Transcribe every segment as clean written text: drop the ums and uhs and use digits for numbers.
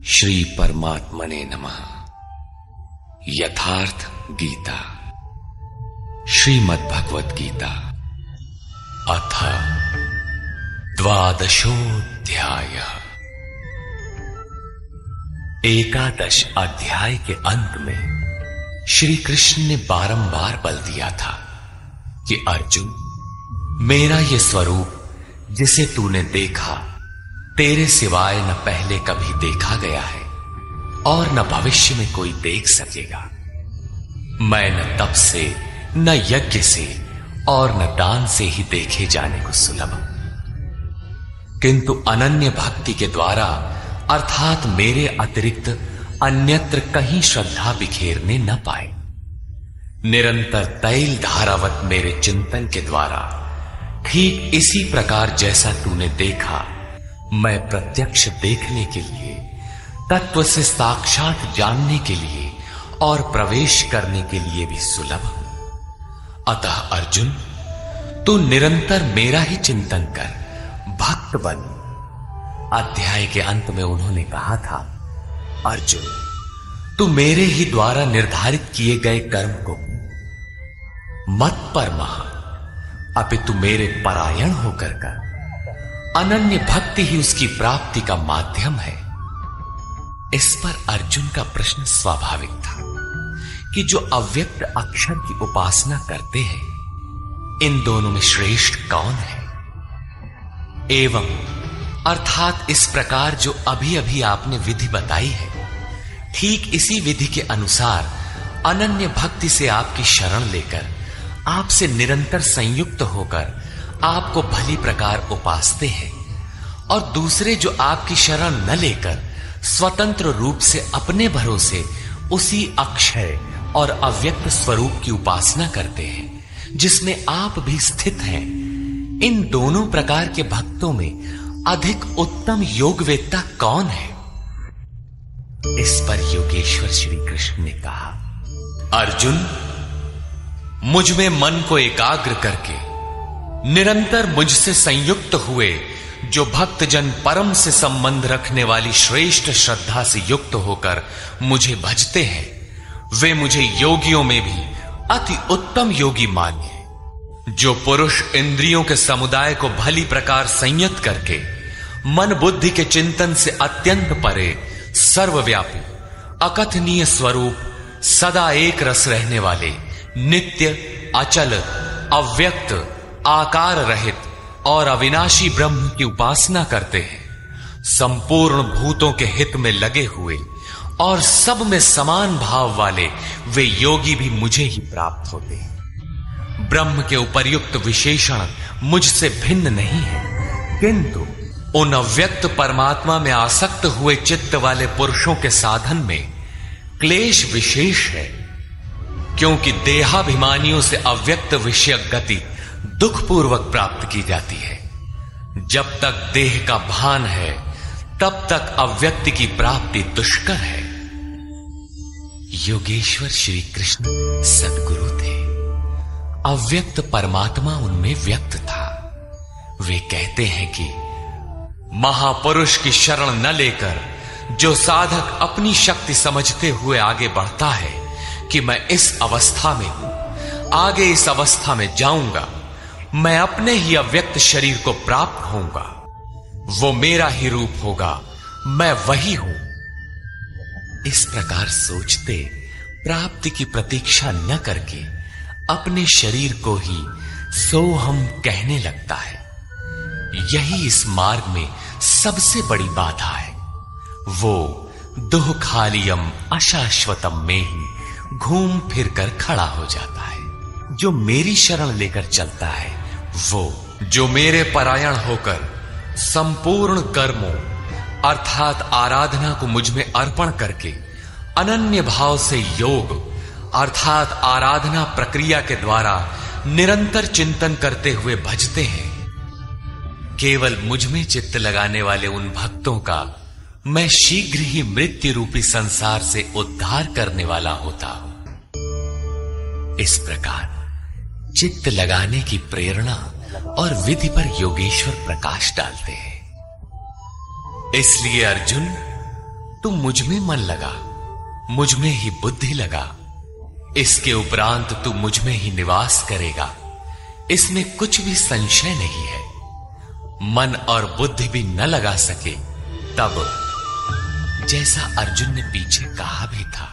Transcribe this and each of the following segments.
श्री परमात्मने नमः। यथार्थ गीता, श्रीमद् भगवत गीता, अथ द्वादशोऽध्यायः। एकादश अध्याय के अंत में श्री कृष्ण ने बारंबार बल दिया था कि अर्जुन, मेरा यह स्वरूप जिसे तूने देखा तेरे सिवाय न पहले कभी देखा गया है और न भविष्य में कोई देख सकेगा। मैं न तप से, न यज्ञ से और न दान से ही देखे जाने को सुलभ, किंतु अनन्य भक्ति के द्वारा अर्थात मेरे अतिरिक्त अन्यत्र कहीं श्रद्धा बिखेरने न पाए, निरंतर तैल धारावत मेरे चिंतन के द्वारा ठीक इसी प्रकार जैसा तूने देखा, मैं प्रत्यक्ष देखने के लिए, तत्व से साक्षात जानने के लिए और प्रवेश करने के लिए भी सुलभ हूं। अतः अर्जुन, तू निरंतर मेरा ही चिंतन कर, भक्त बन। अध्याय के अंत में उन्होंने कहा था, अर्जुन, तू मेरे ही द्वारा निर्धारित किए गए कर्म को मत परमाह, अपितु मेरे परायण होकर कर। अनन्य भक्ति ही उसकी प्राप्ति का माध्यम है। इस पर अर्जुन का प्रश्न स्वाभाविक था कि जो अव्यक्त अक्षर की उपासना करते हैं, इन दोनों में श्रेष्ठ कौन है? एवं अर्थात इस प्रकार जो अभी अभी आपने विधि बताई है, ठीक इसी विधि के अनुसार अनन्य भक्ति से आपकी शरण लेकर, आपसे निरंतर संयुक्त होकर आपको भली प्रकार उपासते हैं, और दूसरे जो आपकी शरण न लेकर स्वतंत्र रूप से अपने भरोसे उसी अक्षय और अव्यक्त स्वरूप की उपासना करते हैं जिसमें आप भी स्थित हैं, इन दोनों प्रकार के भक्तों में अधिक उत्तम योगवेत्ता कौन है? इस पर योगेश्वर श्री कृष्ण ने कहा, अर्जुन, मुझ में मन को एकाग्र करके निरंतर मुझसे संयुक्त हुए जो भक्तजन परम से संबंध रखने वाली श्रेष्ठ श्रद्धा से युक्त होकर मुझे भजते हैं, वे मुझे योगियों में भी अति उत्तम योगी मानिए। जो पुरुष इंद्रियों के समुदाय को भली प्रकार संयत करके मन बुद्धि के चिंतन से अत्यंत परे, सर्वव्यापी, अकथनीय स्वरूप, सदा एक रस रहने वाले, नित्य, अचल, अव्यक्त, आकार रहित और अविनाशी ब्रह्म की उपासना करते हैं, संपूर्ण भूतों के हित में लगे हुए और सब में समान भाव वाले वे योगी भी मुझे ही प्राप्त होते हैं। ब्रह्म के उपर्युक्त विशेषण मुझसे भिन्न नहीं है, किंतु उन अव्यक्त परमात्मा में आसक्त हुए चित्त वाले पुरुषों के साधन में क्लेश विशेष है, क्योंकि देहाभिमानियों से अव्यक्त विषयक गति दुखपूर्वक प्राप्त की जाती है। जब तक देह का भान है, तब तक अव्यक्त की प्राप्ति दुष्कर है। योगेश्वर श्री कृष्ण सद्गुरु थे, अव्यक्त परमात्मा उनमें व्यक्त था। वे कहते हैं कि महापुरुष की शरण न लेकर जो साधक अपनी शक्ति समझते हुए आगे बढ़ता है कि मैं इस अवस्था में हूं, आगे इस अवस्था में जाऊंगा, मैं अपने ही अव्यक्त शरीर को प्राप्त होऊंगा, वो मेरा ही रूप होगा, मैं वही हूं। इस प्रकार सोचते प्राप्ति की प्रतीक्षा न करके अपने शरीर को ही सोहम कहने लगता है। यही इस मार्ग में सबसे बड़ी बाधा है। वो दुःखालियम अशाश्वतम में ही घूम फिर कर खड़ा हो जाता है। जो मेरी शरण लेकर चलता है, वो जो मेरे परायण होकर संपूर्ण कर्मों अर्थात आराधना को मुझ में अर्पण करके अनन्य भाव से योग अर्थात आराधना प्रक्रिया के द्वारा निरंतर चिंतन करते हुए भजते हैं, केवल मुझ में चित्त लगाने वाले उन भक्तों का मैं शीघ्र ही मृत्यु रूपी संसार से उद्धार करने वाला होता हूं। इस प्रकार चित्त लगाने की प्रेरणा और विधि पर योगेश्वर प्रकाश डालते हैं। इसलिए अर्जुन, तू मुझ में मन लगा, मुझ में ही बुद्धि लगा। इसके उपरांत तू मुझ में ही निवास करेगा, इसमें कुछ भी संशय नहीं है। मन और बुद्धि भी न लगा सके तब, जैसा अर्जुन ने पीछे कहा भी था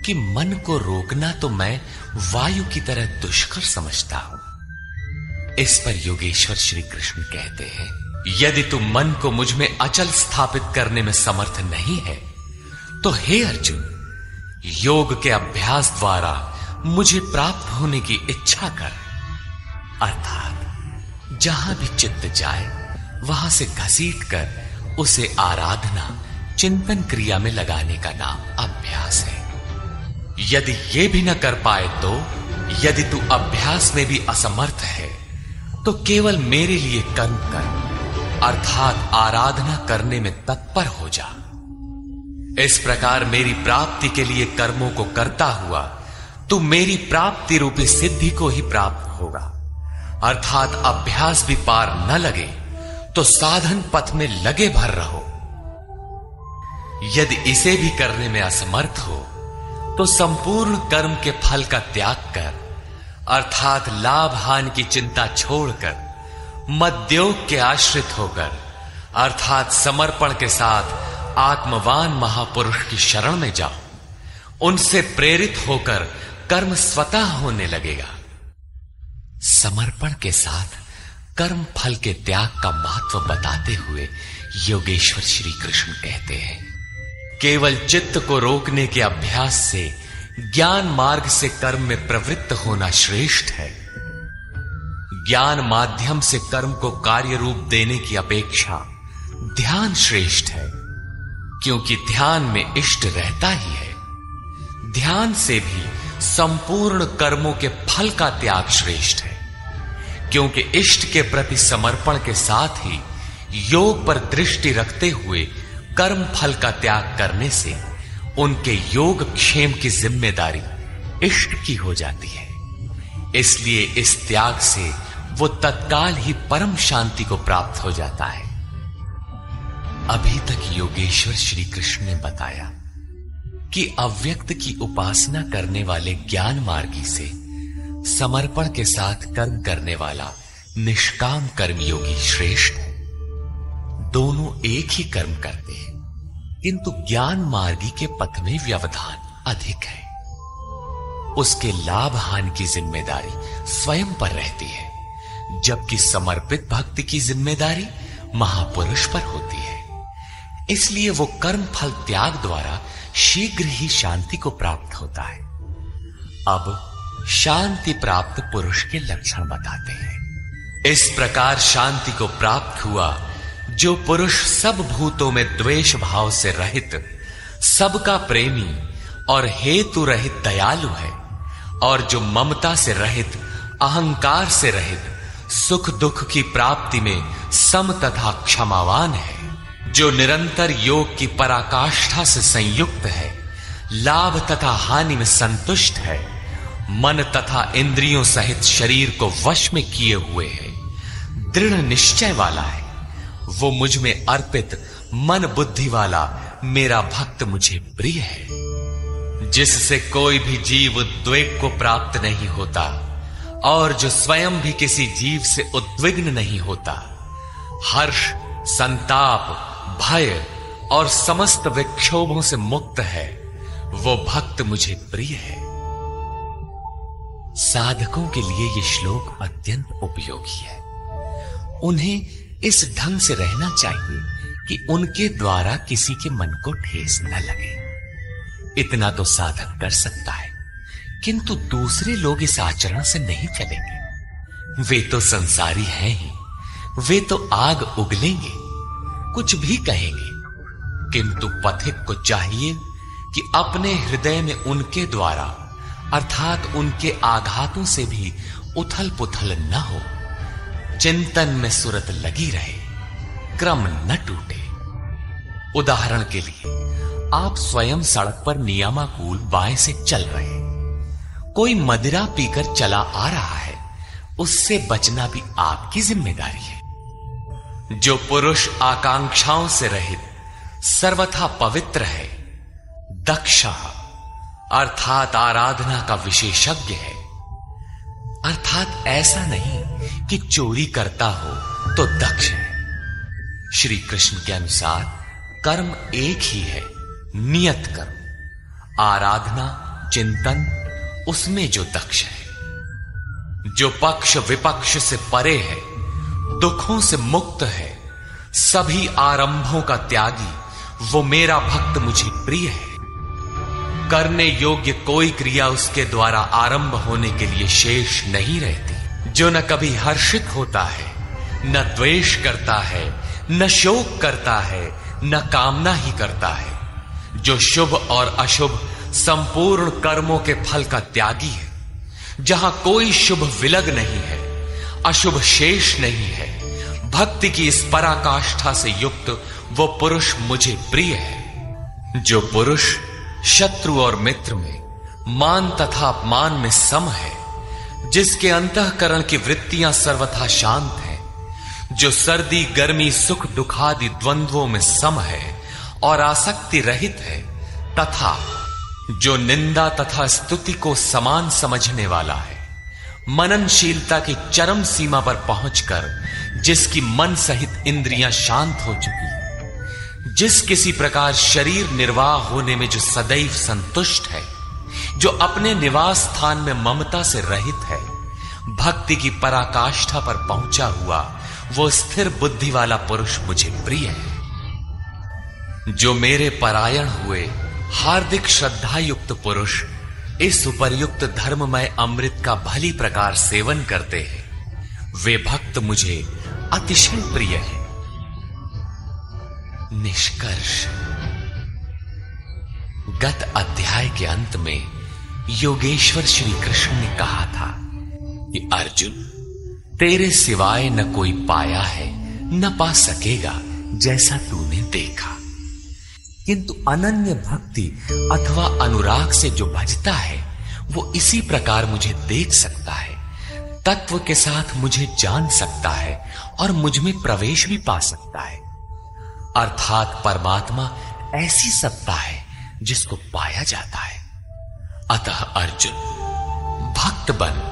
कि मन को रोकना तो मैं वायु की तरह दुष्कर समझता हूं। इस पर योगेश्वर श्री कृष्ण कहते हैं, यदि तू मन को मुझ में अचल स्थापित करने में समर्थ नहीं है तो हे अर्जुन, योग के अभ्यास द्वारा मुझे प्राप्त होने की इच्छा कर। अर्थात जहां भी चित्त जाए वहां से घसीट कर उसे आराधना चिंतन क्रिया में लगाने का नाम अभ्यास है। यदि ये भी न कर पाए तो, यदि तू अभ्यास में भी असमर्थ है तो केवल मेरे लिए कर्म कर, अर्थात आराधना करने में तत्पर हो जा। इस प्रकार मेरी प्राप्ति के लिए कर्मों को करता हुआ तू मेरी प्राप्ति रूपी सिद्धि को ही प्राप्त होगा। अर्थात अभ्यास भी पार न लगे तो साधन पथ में लगे भर रहो। यदि इसे भी करने में असमर्थ हो तो संपूर्ण कर्म के फल का त्याग कर, अर्थात लाभ हानि की चिंता छोड़कर मद्योग के आश्रित होकर, अर्थात समर्पण के साथ आत्मवान महापुरुष की शरण में जाओ। उनसे प्रेरित होकर कर्म स्वतः होने लगेगा। समर्पण के साथ कर्म फल के त्याग का महत्व बताते हुए योगेश्वर श्री कृष्ण कहते हैं, केवल चित्त को रोकने के अभ्यास से ज्ञान मार्ग से कर्म में प्रवृत्त होना श्रेष्ठ है। ज्ञान माध्यम से कर्म को कार्य रूप देने की अपेक्षा ध्यान श्रेष्ठ है, क्योंकि ध्यान में इष्ट रहता ही है। ध्यान से भी संपूर्ण कर्मों के फल का त्याग श्रेष्ठ है, क्योंकि इष्ट के प्रति समर्पण के साथ ही योग पर दृष्टि रखते हुए कर्म फल का त्याग करने से उनके योग क्षेम की जिम्मेदारी इष्ट की हो जाती है। इसलिए इस त्याग से वो तत्काल ही परम शांति को प्राप्त हो जाता है। अभी तक योगेश्वर श्री कृष्ण ने बताया कि अव्यक्त की उपासना करने वाले ज्ञान मार्गी से समर्पण के साथ कर्म करने वाला निष्काम कर्मयोगी श्रेष्ठ है। दोनों एक ही कर्म करते हैं, किंतु ज्ञान मार्गी के पथ में व्यवधान अधिक है। उसके लाभ हानि की जिम्मेदारी स्वयं पर रहती है, जबकि समर्पित भक्ति की जिम्मेदारी महापुरुष पर होती है। इसलिए वो कर्म फल त्याग द्वारा शीघ्र ही शांति को प्राप्त होता है। अब शांति प्राप्त पुरुष के लक्षण बताते हैं। इस प्रकार शांति को प्राप्त हुआ जो पुरुष सब भूतों में द्वेष भाव से रहित, सबका प्रेमी और हेतु रहित दयालु है, और जो ममता से रहित, अहंकार से रहित, सुख दुख की प्राप्ति में सम तथा क्षमावान है, जो निरंतर योग की पराकाष्ठा से संयुक्त है, लाभ तथा हानि में संतुष्ट है, मन तथा इंद्रियों सहित शरीर को वश में किए हुए है, दृढ़ निश्चय वाला है, वो मुझ में अर्पित मन बुद्धि वाला मेरा भक्त मुझे प्रिय है, जिससे कोई भी जीव उद्वेग को प्राप्त नहीं होता और जो स्वयं भी किसी जीव से उद्विग्न नहीं होता, हर्ष, संताप, भय और समस्त विक्षोभों से मुक्त है, वो भक्त मुझे प्रिय है। साधकों के लिए ये श्लोक अत्यंत उपयोगी है। उन्हें इस ढंग से रहना चाहिए कि उनके द्वारा किसी के मन को ठेस न लगे। इतना तो साधक कर सकता है, किंतु दूसरे लोग इस आचरण से नहीं चलेंगे। वे तो संसारी हैं ही, वे तो आग उगलेंगे, कुछ भी कहेंगे, किंतु पथिक को चाहिए कि अपने हृदय में उनके द्वारा अर्थात उनके आघातों से भी उथल पुथल न हो, चिंतन में सुरत लगी रहे, क्रम न टूटे। उदाहरण के लिए आप स्वयं सड़क पर नियमानुकूल बाएं से चल रहे हैं, कोई मदिरा पीकर चला आ रहा है, उससे बचना भी आपकी जिम्मेदारी है। जो पुरुष आकांक्षाओं से रहित, सर्वथा पवित्र है। दक्ष अर्थात आराधना का विशेषज्ञ है। अर्थात ऐसा नहीं कि चोरी करता हो तो दक्ष है। श्री कृष्ण के अनुसार कर्म एक ही है, नियत कर्म। आराधना, चिंतन, उसमें जो दक्ष है, जो पक्ष विपक्ष से परे है, दुखों से मुक्त है, सभी आरंभों का त्यागी, वो मेरा भक्त मुझे प्रिय है। करने योग्य कोई क्रिया उसके द्वारा आरंभ होने के लिए शेष नहीं रहती। जो न कभी हर्षित होता है, न द्वेष करता है, न शोक करता है, न कामना ही करता है। जो शुभ और अशुभ संपूर्ण कर्मों के फल का त्यागी है, जहां कोई शुभ विलग नहीं है, अशुभ शेष नहीं है, भक्ति की इस पराकाष्ठा से युक्त वो पुरुष मुझे प्रिय है। जो पुरुष शत्रु और मित्र में, मान तथा अपमान में सम है, जिसके अंतःकरण की वृत्तियां सर्वथा शांत हैं, जो सर्दी गर्मी सुख दुखादि द्वंद्वों में सम है और आसक्ति रहित है, तथा जो निंदा तथा स्तुति को समान समझने वाला है, मननशीलता की चरम सीमा पर पहुंचकर जिसकी मन सहित इंद्रियां शांत हो चुकी है, जिस किसी प्रकार शरीर निर्वाह होने में जो सदैव संतुष्ट है, जो अपने निवास स्थान में ममता से रहित है, भक्ति की पराकाष्ठा पर पहुंचा हुआ वो स्थिर बुद्धि वाला पुरुष मुझे प्रिय है। जो मेरे परायण हुए हार्दिक श्रद्धा युक्त पुरुष इस उपर्युक्त धर्ममय अमृत का भली प्रकार सेवन करते हैं, वे भक्त मुझे अतिशय प्रिय है। निष्कर्ष। गत अध्याय के अंत में योगेश्वर श्री कृष्ण ने कहा था कि अर्जुन, तेरे सिवाय न कोई पाया है न पा सकेगा जैसा तूने देखा, किंतु अनन्य भक्ति अथवा अनुराग से जो भजता है वो इसी प्रकार मुझे देख सकता है, तत्व के साथ मुझे जान सकता है और मुझ में प्रवेश भी पा सकता है। अर्थात परमात्मा ऐसी सत्ता है जिसको पाया जाता है। अतः अर्जुन, भक्त बन।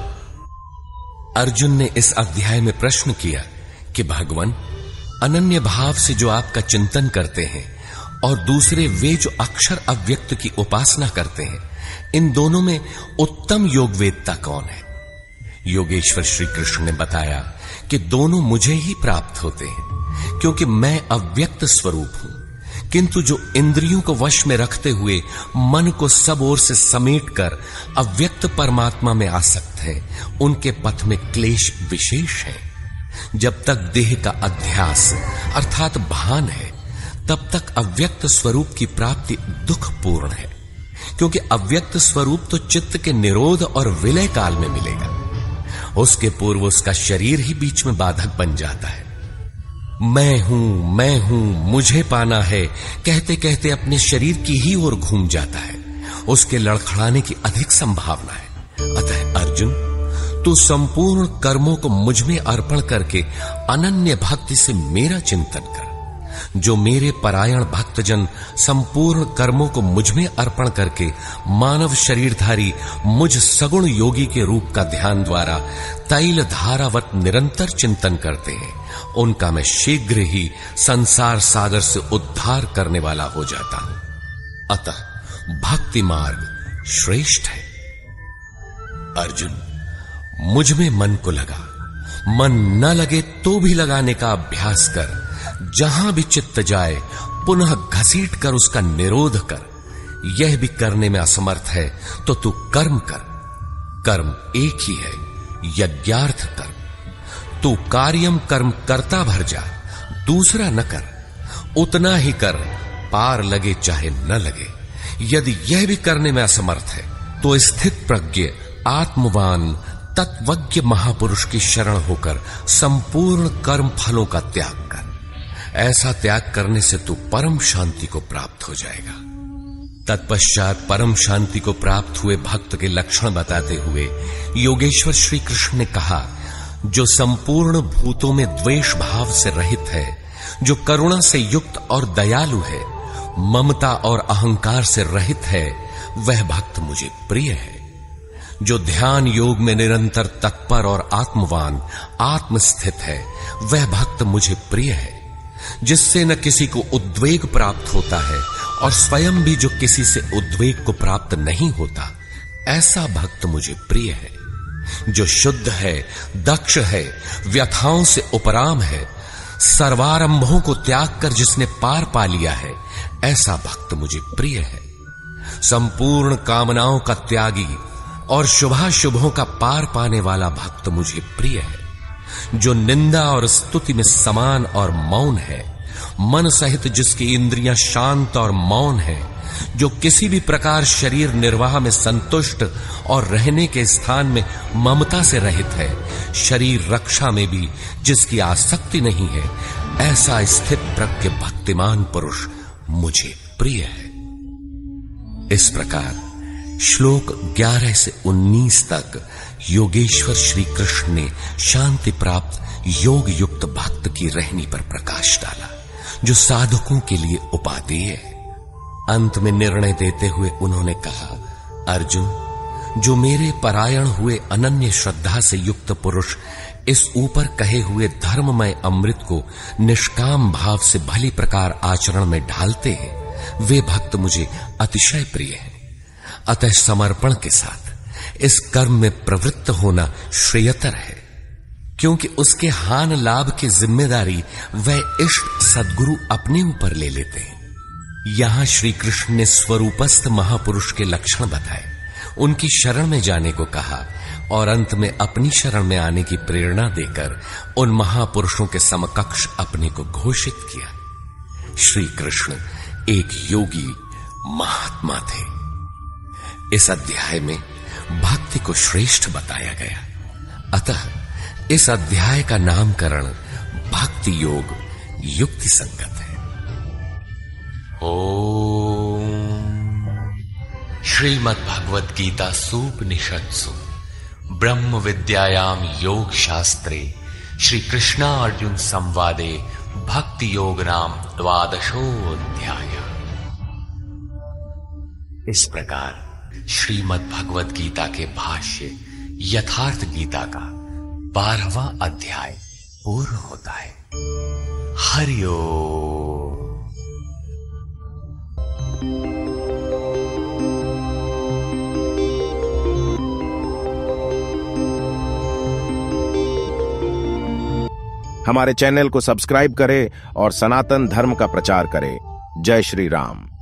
अर्जुन ने इस अध्याय में प्रश्न किया कि भगवान, अनन्य भाव से जो आपका चिंतन करते हैं और दूसरे वे जो अक्षर अव्यक्त की उपासना करते हैं, इन दोनों में उत्तम योगवेदता कौन है? योगेश्वर श्री कृष्ण ने बताया कि दोनों मुझे ही प्राप्त होते हैं, क्योंकि मैं अव्यक्त स्वरूप हूं, किंतु जो इंद्रियों को वश में रखते हुए मन को सब ओर से समेटकर अव्यक्त परमात्मा में आसक्त है, उनके पथ में क्लेश विशेष है। जब तक देह का अध्यास अर्थात भान है, तब तक अव्यक्त स्वरूप की प्राप्ति दुखपूर्ण है, क्योंकि अव्यक्त स्वरूप तो चित्त के निरोध और विलय काल में मिलेगा। उसके पूर्व उसका शरीर ही बीच में बाधक बन जाता है। मैं हूं, मुझे पाना है कहते कहते अपने शरीर की ही ओर घूम जाता है। उसके लड़खड़ाने की अधिक संभावना है। अतः अर्जुन, तू संपूर्ण कर्मों को मुझ में अर्पण करके अनन्य भक्ति से मेरा चिंतन कर। जो मेरे परायण भक्तजन संपूर्ण कर्मों को मुझ में अर्पण करके मानव शरीरधारी मुझ सगुण योगी के रूप का ध्यान द्वारा तैल धारावत निरंतर चिंतन करते हैं, उनका मैं शीघ्र ही संसार सागर से उद्धार करने वाला हो जाता हूं। अतः भक्ति मार्ग श्रेष्ठ है। अर्जुन, मुझ में मन को लगा, मन न लगे तो भी लगाने का अभ्यास कर। जहां भी चित्त जाए पुनः घसीट कर उसका निरोध कर। यह भी करने में असमर्थ है तो तू कर्म कर। कर्म एक ही है, यज्ञार्थ कर्म। तू कार्यम कर्म करता भर जा, दूसरा न कर। उतना ही कर, पार लगे चाहे न लगे। यदि यह भी करने में असमर्थ है तो स्थित प्रज्ञ आत्मवान तत्वज्ञ महापुरुष की शरण होकर संपूर्ण कर्म फलों का त्याग कर। ऐसा त्याग करने से तू परम शांति को प्राप्त हो जाएगा। तत्पश्चात परम शांति को प्राप्त हुए भक्त के लक्षण बताते हुए योगेश्वर श्री कृष्ण ने कहा, जो संपूर्ण भूतों में द्वेष भाव से रहित है, जो करुणा से युक्त और दयालु है, ममता और अहंकार से रहित है, वह भक्त मुझे प्रिय है। जो ध्यान योग में निरंतर तत्पर और आत्मवान आत्मस्थित है, वह भक्त मुझे प्रिय है। जिससे न किसी को उद्वेग प्राप्त होता है और स्वयं भी जो किसी से उद्वेग को प्राप्त नहीं होता, ऐसा भक्त मुझे प्रिय है। जो शुद्ध है, दक्ष है, व्यथाओं से उपराम है, सर्वारंभों को त्याग कर जिसने पार पा लिया है, ऐसा भक्त मुझे प्रिय है। संपूर्ण कामनाओं का त्यागी और शुभाशुभों का पार पाने वाला भक्त मुझे प्रिय है। जो निंदा और स्तुति में समान और मौन है, मन सहित जिसकी इंद्रियां शांत और मौन है, जो किसी भी प्रकार शरीर निर्वाह में संतुष्ट और रहने के स्थान में ममता से रहित है, शरीर रक्षा में भी जिसकी आसक्ति नहीं है, ऐसा स्थित प्रज्ञ भक्तिमान पुरुष मुझे प्रिय है। इस प्रकार श्लोक 11 से 19 तक योगेश्वर श्री कृष्ण ने शांति प्राप्त योग युक्त भक्त की रहनी पर प्रकाश डाला, जो साधकों के लिए उपादेय है। अंत में निर्णय देते हुए उन्होंने कहा, अर्जुन, जो मेरे परायण हुए अनन्य श्रद्धा से युक्त पुरुष इस ऊपर कहे हुए धर्ममय अमृत को निष्काम भाव से भली प्रकार आचरण में ढालते हैं, वे भक्त मुझे अतिशय प्रिय हैं। अतः समर्पण के साथ इस कर्म में प्रवृत्त होना श्रेयतर है, क्योंकि उसके हान लाभ की जिम्मेदारी वह इष्ट सद्गुरु अपने ऊपर ले लेते हैं। यहां श्री कृष्ण ने स्वरूपस्थ महापुरुष के लक्षण बताए, उनकी शरण में जाने को कहा और अंत में अपनी शरण में आने की प्रेरणा देकर उन महापुरुषों के समकक्ष अपने को घोषित किया। श्री कृष्ण एक योगी महात्मा थे। इस अध्याय में भक्ति को श्रेष्ठ बताया गया, अतः इस अध्याय का नामकरण भक्ति योग युक्ति संगत है। ओम श्रीमद् भगवद गीता सूपनिषत्सु ब्रह्म विद्यायाम योग शास्त्रे श्री कृष्णा अर्जुन संवादे भक्ति योग नाम 12वाध्याय। इस प्रकार श्रीमद् भगवद गीता के भाष्य यथार्थ गीता का 12वां अध्याय पूर्ण होता है। हरि ओम। हमारे चैनल को सब्सक्राइब करें और सनातन धर्म का प्रचार करें। जय श्री राम।